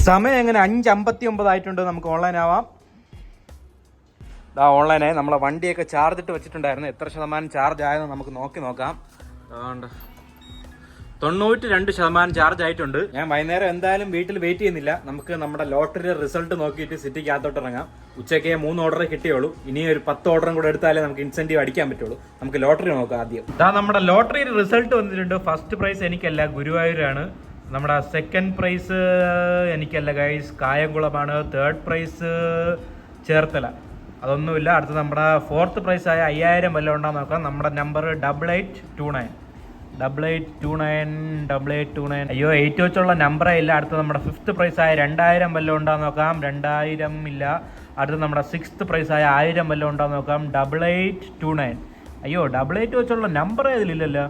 സമയം എങ്ങനെ 5:59 ആയിട്ടുണ്ട്. നമുക്ക് ഓൺലൈൻ ആവാം. ഓൺലൈനായി നമ്മളെ വണ്ടിയൊക്കെ ചാർജ് ഇട്ട് വെച്ചിട്ടുണ്ടായിരുന്നു. എത്ര ശതമാനം ചാർജ് ആയെന്ന് നമുക്ക് നോക്കാം. 92% ചാർജ് ആയിട്ടുണ്ട്. ഞാൻ വൈകുന്നേരം എന്തായാലും വീട്ടിൽ വെയിറ്റ് ചെയ്യുന്നില്ല. നമുക്ക് നമ്മുടെ ലോട്ടറി റിസൾട്ട് നോക്കിയിട്ട് സിറ്റിക്കകത്തോട്ട് ഇറങ്ങാം. ഉച്ചയ്ക്ക് 3 ഓർഡർ കിട്ടിയുള്ളൂ. ഇനി ഒരു 10 ഓർഡറും കൂടെ എടുത്താലേ നമുക്ക് ഇൻസെന്റീവ് അടിക്കാൻ പറ്റുള്ളൂ. നമുക്ക് ലോട്ടറി നോക്കാം ആദ്യം. നമ്മുടെ ലോട്ടറി റിസൾട്ട് വന്നിട്ടുണ്ട്. ഫസ്റ്റ് പ്രൈസ് എനിക്കല്ല, ഗുരുവായൂരാണ്. നമ്മുടെ സെക്കൻഡ് പ്രൈസ് എനിക്കല്ല ഗൈസ്, കായംകുളമാണ്. തേർഡ് പ്രൈസ് ചേർത്തല, അതൊന്നുമില്ല. അടുത്ത് നമ്മുടെ ഫോർത്ത് പ്രൈസ് ആയ 5000 വല്ലതും ഉണ്ടാകുന്ന നോക്കാം. നമ്മുടെ നമ്പർ 8829. അയ്യോ, 8 വെച്ചുള്ള നമ്പറേ ഇല്ല. അടുത്ത് നമ്മുടെ ഫിഫ്ത്ത് പ്രൈസ് ആയ 2000 വല്ലതും ഉണ്ടാകുന്ന നോക്കാം. 2000 ഇല്ല. അടുത്ത നമ്മുടെ 6th പ്രൈസായ 1000 വല്ലതും ഉണ്ടോ നോക്കാം. 8829. അയ്യോ 88 വെച്ചുള്ള നമ്പർ ഏതിലില്ലല്ലോ.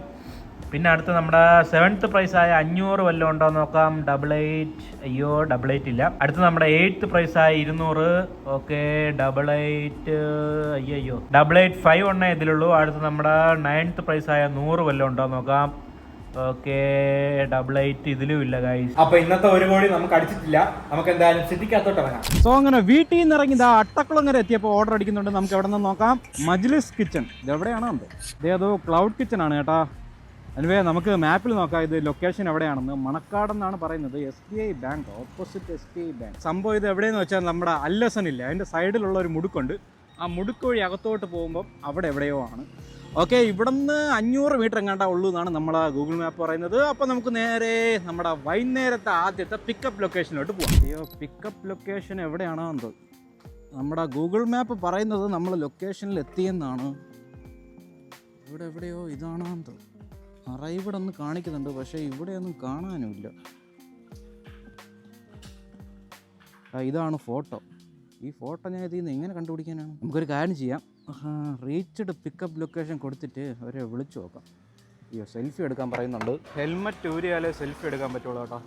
പിന്നെ അടുത്ത നമ്മുടെ 7th പ്രൈസായ 500 വല്ലതും ഉണ്ടോ നോക്കാം. 88. അയ്യോ 88 ഇല്ല. അടുത്ത നമ്മുടെ 8th പ്രൈസായ 200. ഓക്കെ 88. അയ്യോ 885 എണ്ണേ ഇതിലുള്ളൂ. അടുത്ത നമ്മുടെ 9th പ്രൈസായ 100 വല്ലതും ഉണ്ടോ നോക്കാം. ഓക്കെ 88 ഇതിലും ഇല്ല ഗൈസ്. അപ്പൊ ഇന്നത്തെ 1 കോടി നമുക്ക് അടിച്ചിട്ടില്ല. നമുക്ക് എന്തായാലും സിറ്റിക്കകത്തോട്ട് ഇറങ്ങാം. സോ അങ്ങനെ വീട്ടിൽ നിന്ന് ഇറങ്ങി ഇതാ അട്ടക്കുളങ്ങര എത്തിയപ്പോൾ ഓർഡർ അടിക്കുന്നുണ്ട്. നമുക്ക് എവിടെ നിന്ന് നോക്കാം. മജ്ലിസ് കിച്ചൺ. ഇത് എവിടെയാണോ ഉണ്ട്? ഇതേതോ ക്ലൗഡ് കിച്ചൺ ആണ് കേട്ടാ. അനുവേ നമുക്ക് മാപ്പിൽ നോക്കാം ഇത് ലൊക്കേഷൻ എവിടെയാണെന്ന്. മണക്കാടെന്നാണ് പറയുന്നത്. SBI bank, opposite SBI bank. സംഭവം ഇത് എവിടെയെന്ന് വെച്ചാൽ നമ്മുടെ അല്ലസൻ ഇല്ല, അതിൻ്റെ സൈഡിലുള്ള ഒരു മുടുക്കുണ്ട്. ആ മുടുക്ക് വഴി അകത്തോട്ട് പോകുമ്പം അവിടെ എവിടെയോ ആണ്. ഓക്കെ, ഇവിടുന്ന് 500 മീറ്റർ എങ്ങാണ്ടാ ഉള്ളൂ എന്നാണ് നമ്മളെ ഗൂഗിൾ മാപ്പ് പറയുന്നത്. അപ്പോൾ നമുക്ക് നേരെ നമ്മുടെ വൈകുന്നേരത്തെ ആദ്യത്തെ പിക്കപ്പ് ലൊക്കേഷനിലോട്ട് പോകാം. അയ്യോ പിക്കപ്പ് ലൊക്കേഷൻ എവിടെയാണോ എന്തോ. നമ്മുടെ ഗൂഗിൾ മാപ്പ് പറയുന്നത് നമ്മൾ ലൊക്കേഷനിൽ എത്തിയെന്നാണ്. ഇവിടെ എവിടെയോ ഇതാണോ എന്തോ. അറൈവഡ് ഒന്ന് കാണിക്കുന്നുണ്ട്, പക്ഷേ ഇവിടെയൊന്നും കാണാനുമില്ല. ഇതാണ് ഫോട്ടോ. ഈ ഫോട്ടോ ഞാൻ ഇതിൽ നിന്ന് എങ്ങനെ കണ്ടുപിടിക്കാനാണ്? നമുക്കൊരു കാര്യം ചെയ്യാം. റീച്ച്ഡ് പിക്കപ്പ് ലൊക്കേഷൻ കൊടുത്തിട്ട് അവരെ വിളിച്ചു നോക്കാം. അയ്യോ സെൽഫി എടുക്കാൻ പറയുന്നുണ്ട്. ഹെൽമെറ്റ് ഊരിയാലേ സെൽഫി എടുക്കാൻ പറ്റുള്ളൂ കേട്ടോ.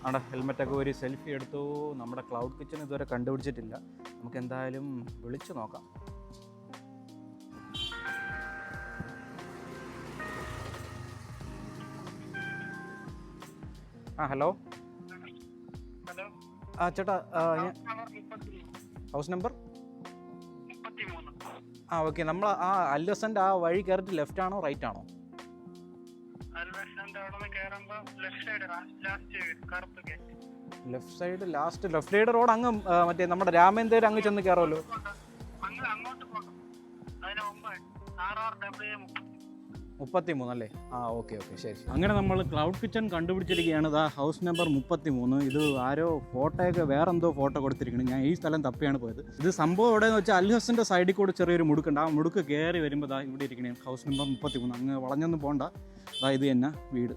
അവിടെ ഹെൽമെറ്റൊക്കെ ഊരി സെൽഫി എടുത്തു. നമ്മുടെ ക്ലൗഡ് കിച്ചൺ ഇതുവരെ കണ്ടുപിടിച്ചിട്ടില്ല. നമുക്ക് എന്തായാലും വിളിച്ചു നോക്കാം. ഹലോ. ചേട്ടാ ഹൗസ് നമ്പർ ഓക്കെ. നമ്മൾ അല്ലസൻ്റെ ആ വഴി കയറിയിട്ട് ലെഫ്റ്റ് ആണോ റൈറ്റ് ആണോ? Left side last left side road അങ്ങ് മറ്റേ നമ്മുടെ രാമേന്ദ്രൻ അങ്ങ് ചെന്ന് കയറുമല്ലോ. 33 അല്ലേ? ഓക്കെ ശരി. അങ്ങനെ നമ്മൾ ക്ലൗഡ് കിച്ചൺ കണ്ടുപിടിച്ചിരിക്കുകയാണ്. ഇതാ ഹൗസ് നമ്പർ 33. ഇത് ആരോ ഫോട്ടോയൊക്കെ വേറെന്തോ ഫോട്ടോ കൊടുത്തിരിക്കണം. ഞാൻ ഈ സ്ഥലം തപ്പിയാണ് പോയത്. ഇത് സംഭവം എവിടെയെന്ന് വെച്ചാൽ അൽഹസിൻ്റെ സൈഡിൽ കൂടെ ചെറിയൊരു മുടുക്കുണ്ട്. ആ മുടുക്ക് കയറി വരുമ്പോൾ ഇതാ ഇവിടെ ഇരിക്കണേ ഹൗസ് നമ്പർ 33. അങ്ങ് വളഞ്ഞൊന്നും പോകണ്ട. ഇത് തന്നെ വീട്.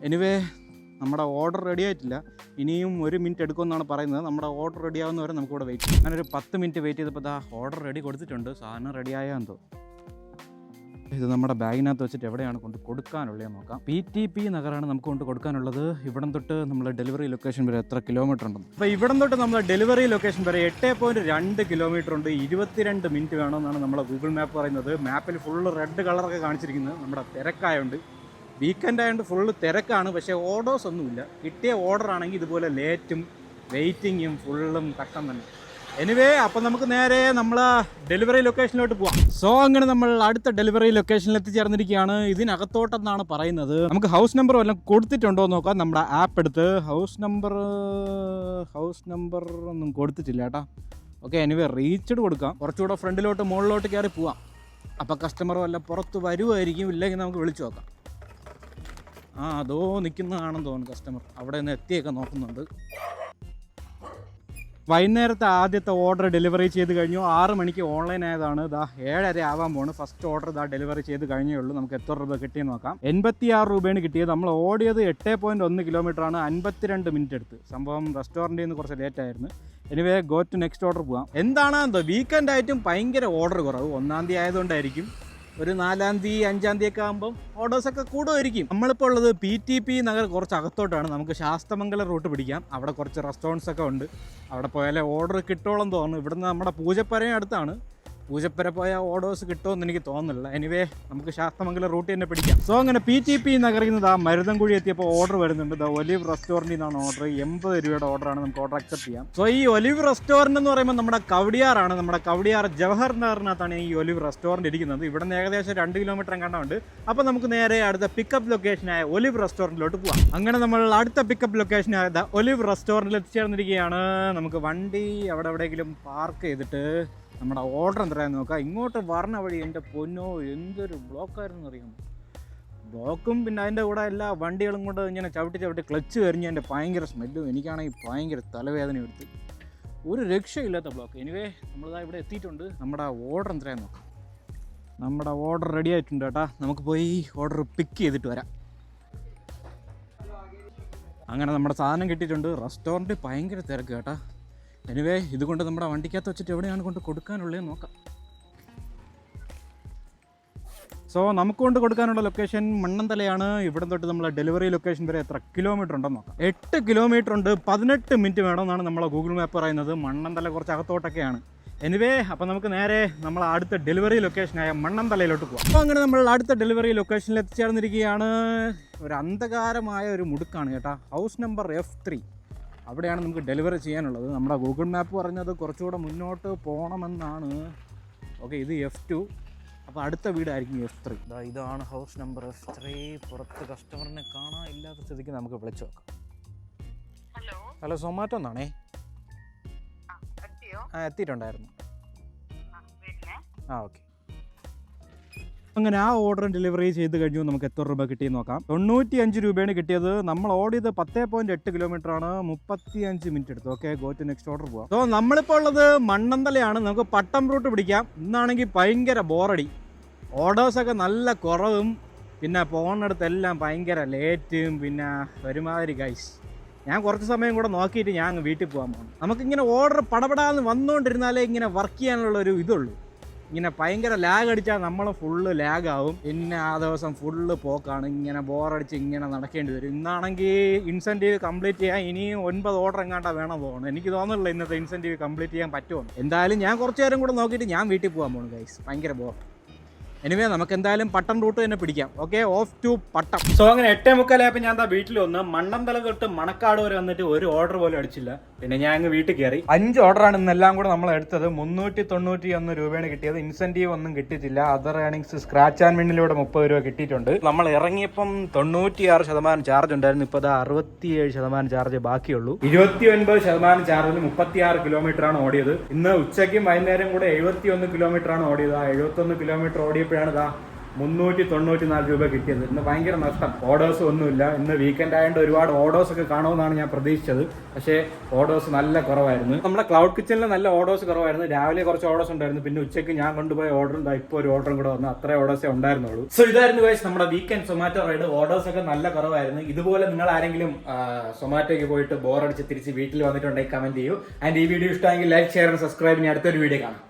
എനിവേ നമ്മുടെ ഓർഡർ റെഡി ആയിട്ടില്ല. ഇനിയും 1 മിനിറ്റ് എടുക്കുമെന്നാണ് പറയുന്നത്. നമ്മുടെ ഓർഡർ റെഡി ആവുന്നവരെ നമുക്കിവിടെ വെയിറ്റ് ചെയ്യാം. അങ്ങനെ ഒരു 10 മിനിറ്റ് വെയിറ്റ് ചെയ്തപ്പോൾ ഇതാ ഓർഡർ റെഡി കൊടുത്തിട്ടുണ്ട്. സാധനം റെഡി ആയാൽ എന്തോ. ഇത് നമ്മുടെ ബാഗിനകത്ത് വെച്ചിട്ട് എവിടെയാണ് കൊണ്ട് കൊടുക്കാനുള്ളതെന്ന് നോക്കാം. PTP നഗറാണ് നമുക്ക് കൊണ്ട് കൊടുക്കാനുള്ളത്. ഇവിടം തൊട്ട് നമ്മൾ ഡെലിവറി ലൊക്കേഷൻ വരെ എത്ര കിലോമീറ്റർ ഉണ്ടെന്ന്. അപ്പോൾ ഇവിടം തൊട്ട് നമ്മൾ ഡെലിവറി ലൊക്കേഷൻ വരെ 8.2 കിലോമീറ്റർ ഉണ്ട്. 22 മിനിറ്റ് വേണമെന്നാണ് നമ്മളെ ഗൂഗിൾ മാപ്പ് പറയുന്നത്. മാപ്പിൽ ഫുള്ള് റെഡ് കളറൊക്കെ കാണിച്ചിരിക്കുന്നത്. നമ്മുടെ തിരക്കായതുകൊണ്ട്, വീക്കെൻഡ് ആയതുകൊണ്ട് ഫുള്ള് തിരക്കാണ്. പക്ഷേ ഓർഡേഴ്സ് ഒന്നുമില്ല. കിട്ടിയ ഓർഡർ ആണെങ്കിൽ ഇതുപോലെ ലേറ്റും വെയിറ്റിങ്ങും ഫുള്ളും കഷ്ടം തന്നെ. എനിവേ അപ്പം നമുക്ക് നേരെ നമ്മൾ ഡെലിവറി ലൊക്കേഷനിലോട്ട് പോവാം. സോ അങ്ങനെ നമ്മൾ അടുത്ത ഡെലിവറി ലൊക്കേഷനിൽ എത്തിച്ചേർന്നിരിക്കുകയാണ്. ഇതിനകത്തോട്ടെന്നാണ് പറയുന്നത്. നമുക്ക് ഹൗസ് നമ്പർ വല്ലതും കൊടുത്തിട്ടുണ്ടോ എന്ന് നോക്കാം. നമ്മുടെ ആപ്പ് എടുത്ത് ഹൗസ് നമ്പർ ഒന്നും കൊടുത്തിട്ടില്ല കേട്ടോ. ഓക്കെ എനിവേ റീച്ച്ഡ് കൊടുക്കാം. കുറച്ചുകൂടെ ഫ്രണ്ടിലോട്ട് മുകളിലോട്ട് കയറി പോവാം. അപ്പോൾ കസ്റ്റമർ വല്ല പുറത്ത് വരുമായിരിക്കും. ഇല്ലെങ്കിൽ നമുക്ക് വിളിച്ചു നോക്കാം. അതോ നിൽക്കുന്നതാണെന്ന് തോന്നുന്നു കസ്റ്റമർ. അവിടെ നിന്ന് എത്തിയൊക്കെ നോക്കുന്നുണ്ട്. വൈകുന്നേരത്തെ ആദ്യത്തെ ഓർഡർ ഡെലിവറി ചെയ്ത് കഴിഞ്ഞു. 6 മണിക്ക് ഓൺലൈൻ ആയതാണ്. 7:30 ആവാൻ പോണ്. ഫസ്റ്റ് ഓർഡർ ഡെലിവറി ചെയ്ത് കഴിഞ്ഞേ ഉള്ളൂ. നമുക്ക് എത്ര രൂപ കിട്ടിയെന്ന് നോക്കാം. 86 രൂപയാണ് കിട്ടിയത്. നമ്മൾ ഓടിയത് 8.1 കിലോമീറ്ററാണ്. 52 മിനിറ്റ് എടുത്ത്. സംഭവം റെസ്റ്റോറൻറ്റിൽ നിന്ന് കുറച്ച് ലേറ്റ് ആയിരുന്നു. Anyway go to next order പോകാം. എന്താണ് എന്തോ വീക്കെൻഡ് ആയിട്ടും ഭയങ്കര ഓർഡർ കുറവ്. 1-ാം തീയതി ആയതുകൊണ്ടായിരിക്കും. ഒരു 4-ാം തീയതി 5-ാം തീയതി ഒക്കെ ആകുമ്പം ഓർഡേഴ്സൊക്കെ കൂടുമായിരിക്കും. നമ്മളിപ്പോൾ ഉള്ളത് PTP നഗർ കുറച്ച് അകത്തോട്ടാണ്. നമുക്ക് ശാസ്തമംഗലം റൂട്ട് പിടിക്കാം. അവിടെ കുറച്ച് റെസ്റ്റോറൻറ്റ്സ് ഒക്കെ ഉണ്ട്. അവിടെ പോയാലേ ഓർഡർ കിട്ടുമോളെന്ന് തോന്നുന്നു. ഇവിടുന്ന് നമ്മുടെ പൂജപ്പരയും അടുത്താണ്. പൂജപ്പര പോയാൽ ഓർഡേഴ്സ് കിട്ടുമെന്ന് എനിക്ക് തോന്നുന്നില്ല. എനിവേ നമുക്ക് ശാസ്തമംഗലം റൂട്ട് തന്നെ പിടിക്കാം. സോ അങ്ങനെ PTP നഗറിൽ നിന്ന് മരുതൻകുഴി എത്തിയപ്പോൾ ഓർഡർ വരുന്നുണ്ട്. ഒലിവ് റെസ്റ്റോറൻറ്റിൽ നിന്നാണ് ഓർഡർ. 80 രൂപയുടെ ഓർഡറാണ്. നമുക്ക് ഓർഡർ അക്സെപ്റ്റ് ചെയ്യാം. സോ ഈ ഒലിവ് റെസ്റ്റോറൻറ്റ് എന്ന് പറയുമ്പോൾ നമ്മുടെ കവടിയാറാണ്. നമ്മുടെ കവടിയാർ ജവഹർ നഗറിനകത്താണ് ഈ ഒലിവ് റെസ്റ്റോറൻറ്റ് ഇരിക്കുന്നത്. ഇവിടെ നിന്ന് ഏകദേശം 2 കിലോമീറ്റർ കണ്ടുണ്ട്. അപ്പോൾ നമുക്ക് നേരെ അടുത്ത പിക്കപ്പ് ലൊക്കേഷനായ ഒലിവ് റെസ്റ്റോറൻറ്റിലോട്ട് പോകാം. അങ്ങനെ നമ്മൾ അടുത്ത പിക്കപ്പ് ലൊക്കേഷനായ ഒലിവ് റെസ്റ്റോറൻറ്റിൽ എത്തിച്ചേർന്നിരിക്കുകയാണ്. നമുക്ക് വണ്ടി അവിടെ എവിടെയെങ്കിലും പാർക്ക് ചെയ്തിട്ട് നമ്മുടെ ഓർഡർ എന്തരാന്ന് നോക്കാം. ഇങ്ങോട്ട് വരണ വഴി എൻ്റെ പൊന്നോ എന്തൊരു ബ്ലോക്കായിരുന്നു അറിയാമോ. ബ്ലോക്കും പിന്നെ അതിൻ്റെ കൂടെ എല്ലാ വണ്ടികളും കൊണ്ട് ഇങ്ങനെ ചവിട്ടി ക്ലച്ച് കരിഞ്ഞ് എൻ്റെ ഭയങ്കര സ്മെല്ലും. എനിക്കാണെങ്കിൽ ഭയങ്കര തലവേദന എടുത്ത് ഒരു രക്ഷയില്ലാത്ത ബ്ലോക്ക്. എനിവേ നമ്മളിതാ ഇവിടെ എത്തിയിട്ടുണ്ട്. നമ്മുടെ ഓർഡർ എന്തരാന്ന് നോക്കാം. നമ്മുടെ ഓർഡർ റെഡി ആയിട്ടുണ്ട് കേട്ടോ. നമുക്ക് പോയി ഓർഡർ പിക്ക് ചെയ്തിട്ട് വരാം. അങ്ങനെ നമ്മുടെ സാധനം കിട്ടിയിട്ടുണ്ട്. റെസ്റ്റോറൻറ്റ് ഭയങ്കര തിരക്ക് കേട്ടോ. എനിവേ ഇതുകൊണ്ട് നമ്മുടെ വണ്ടിക്കകത്ത് വെച്ചിട്ട് എവിടെയാണ് കൊണ്ട് കൊടുക്കാനുള്ളത് നോക്കാം. സോ നമുക്ക് കൊണ്ട് കൊടുക്കാനുള്ള ലൊക്കേഷൻ മണ്ണന്തലയാണ്. ഇവിടെ തൊട്ട് നമ്മളെ ഡെലിവറി ലൊക്കേഷൻ വരെ എത്ര കിലോമീറ്റർ ഉണ്ടെന്ന് നോക്കാം. 8 കിലോമീറ്റർ ഉണ്ട്, 18 മിനിറ്റ് വേണമെന്നാണ് നമ്മളെ ഗൂഗിൾ മാപ്പ് പറയുന്നത്. മണ്ണന്തല കുറച്ച് അകത്തോട്ടൊക്കെയാണ്. എനിവേ അപ്പോൾ നമുക്ക് നേരെ നമ്മൾ അടുത്ത ഡെലിവറി ലൊക്കേഷനായ മണ്ണന്തലയിലോട്ട് പോകാം. അപ്പോൾ അങ്ങനെ നമ്മൾ അടുത്ത ഡെലിവറി ലൊക്കേഷനിൽ എത്തിച്ചേർന്നിരിക്കുകയാണ്. ഒരു അന്ധകാരമായ ഒരു മുടുക്കാണ് കേട്ടോ. ഹൗസ് നമ്പർ F3 അവിടെയാണ് നമുക്ക് ഡെലിവറി ചെയ്യാനുള്ളത്. നമ്മുടെ ഗൂഗിൾ മാപ്പ് പറഞ്ഞത് കുറച്ചുകൂടെ മുന്നോട്ട് പോകണമെന്നാണ്. ഓക്കെ, ഇത് F2. അപ്പോൾ അടുത്ത വീടായിരിക്കും F3. ഇതാണ് ഹൗസ് നമ്പർ F3. പുറത്ത് കസ്റ്റമറിനെ കാണാൻ ഇല്ലാത്ത സ്ഥിതിക്ക് നമുക്ക് വിളിച്ചു നോക്കാം. ഹലോ, സൊമാറ്റോ എന്നാണേ. എത്തിയിട്ടുണ്ടായിരുന്നു. ഓക്കെ. അങ്ങനെ ആ ഓർഡർ ഡെലിവറി ചെയ്ത് കഴിഞ്ഞു. നമുക്ക് എത്ര രൂപ കിട്ടിയെന്ന് നോക്കാം. 95 രൂപയാണ് കിട്ടിയത്. നമ്മൾ ഓടിയത് 10.8 കിലോമീറ്റർ ആണ്. 35 മിനിറ്റ് എടുത്തു. Okay, go to next order പോവാം. സോ നമ്മളിപ്പോൾ ഉള്ളത് മണ്ണന്തലയാണ്. നമുക്ക് പട്ടം റൂട്ട് പിടിക്കാം. ഇന്നാണെങ്കിൽ ഭയങ്കര ബോറടി. ഓർഡേഴ്സൊക്കെ നല്ല കുറവും, പിന്നെ പോകുന്നിടത്തെല്ലാം ഭയങ്കര ലേറ്റും, പിന്നെ ഒരുമാതിരി ഗൈസ്. ഞാൻ കുറച്ച് സമയം കൂടെ നോക്കിയിട്ട് ഞാൻ അങ്ങ് വീട്ടിൽ പോകാൻ പോകണം. നമുക്കിങ്ങനെ ഓർഡർ പടപടാന്ന് വന്നുകൊണ്ടിരുന്നാലേ ഇങ്ങനെ വർക്ക് ചെയ്യാനുള്ള ഒരു ഇതുള്ളൂ. ഇങ്ങനെ ഭയങ്കര ലാഗ് അടിച്ചാൽ നമ്മൾ ഫുള്ള് ലാഗാവും. പിന്നെ ആ ദിവസം ഫുള്ള് പോക്കാണ്. ഇങ്ങനെ ബോറടിച്ച് ഇങ്ങനെ നടക്കേണ്ടി വരും. ഇന്നാണെങ്കിൽ ഇൻസെൻറ്റീവ് കംപ്ലീറ്റ് ചെയ്യാൻ ഇനിയും 9 ഓർഡർ എങ്ങാണ്ടാ വേണം പോകണം. എനിക്ക് തോന്നുന്നില്ല ഇന്നത്തെ ഇൻസെൻറ്റീവ് കംപ്ലീറ്റ് ചെയ്യാൻ പറ്റുമോ. എന്തായാലും ഞാൻ കുറച്ച് നേരം കൂടെ നോക്കിയിട്ട് ഞാൻ വീട്ടിൽ പോകാൻ പോകണം ഗൈസ്. ഭയങ്കര ബോർ. എനിവേ നമുക്ക് എന്തായാലും പട്ടം റൂട്ട് തന്നെ പിടിക്കാം. Okay, of two Pattom. So അങ്ങനെ 8:45 ഞാൻ വീട്ടിൽ വന്ന് മണ്ണന്തല തൊട്ട് മണക്കാട് വരെ വന്നിട്ട് ഒരു ഓർഡർ പോലും അടിച്ചില്ല. പിന്നെ ഞാൻ അങ്ങ് വീട്ടിൽ കയറി. 5 ഓർഡറാണ് ഇന്നെല്ലാം കൂടെ നമ്മൾ എടുത്തത്. 391 രൂപയാണ് കിട്ടിയത്. ഇൻസെന്റീവ് ഒന്നും കിട്ടിയിട്ടില്ല. അതർ ഏണിങ്സ് സ്ക്രാച്ച് ആൻഡ് വിന്നിലൂടെ 30 രൂപ കിട്ടിയിട്ടുണ്ട്. നമ്മൾ ഇറങ്ങിയപ്പം 96% ചാർജ് ഉണ്ടായിരുന്നു. ഇപ്പോൾ 67% ചാർജ് ബാക്കിയുള്ളൂ. 29% ചാർജിൽ 36 കിലോമീറ്റർ ആണ് ഓടിയത്. ഇന്ന് ഉച്ചയ്ക്കും വൈകുന്നേരം കൂടെ 71 കിലോമീറ്റർ ആണ് ഓടിയത്. ആ 71 കിലോമീറ്റർ ഓടിയപ്പോഴാണ് 394 രൂപ കിട്ടിയത്. ഇന്ന് ഭയങ്കര നഷ്ടം. ഓർഡേഴ്സ് ഒന്നുമില്ല. ഇന്ന് വീക്കെൻഡ് ആയതുകൊണ്ട് ഒരുപാട് ഓർഡേഴ്സ് ഒക്കെ കാണുമെന്നാണ് ഞാൻ പ്രതീക്ഷിച്ചത്. പക്ഷേ ഓർഡേഴ്സ് നല്ല കുറവായിരുന്നു. നമ്മുടെ ക്ലൗഡ് കിച്ചണിൽ നല്ല ഓർഡേഴ്സ് കുറവായിരുന്നു. രാവിലെ കുറച്ച് ഓർഡേഴ്സ് ഉണ്ടായിരുന്നു. പിന്നെ ഉച്ചയ്ക്ക് ഞാൻ കൊണ്ടുപോയ ഓർഡർ ഉണ്ട്. ഇപ്പോൾ ഒരു ഓർഡറും കൂടെ വന്നു. അത്രേ ഓർഡേഴ്സേ ഉണ്ടായിരുന്നുള്ളൂ. സോ ഇതായിരുന്നു ഗൈസ് നമ്മുടെ വീക്കെൻഡ് സൊമാറ്റോ റൈഡ്. ഓർഡേഴ്സ് ഒക്കെ നല്ല കുറവായിരുന്നു. ഇതുപോലെ നിങ്ങൾ ആരെങ്കിലും സൊമാറ്റോയ്ക്ക് പോയിട്ട് ബോറടിച്ച് തിരിച്ച് വീട്ടിൽ വന്നിട്ടുണ്ടെങ്കിൽ കമന്റ് ചെയ്യൂ. ആൻഡ് ഈ വീഡിയോ ഇഷ്ടമെങ്കിൽ ലൈക്ക്, ഷെയർ ആൻഡ് സബ്സ്ക്രൈബ്. ഇനി അടുത്തൊരു വീഡിയോ കാണാം.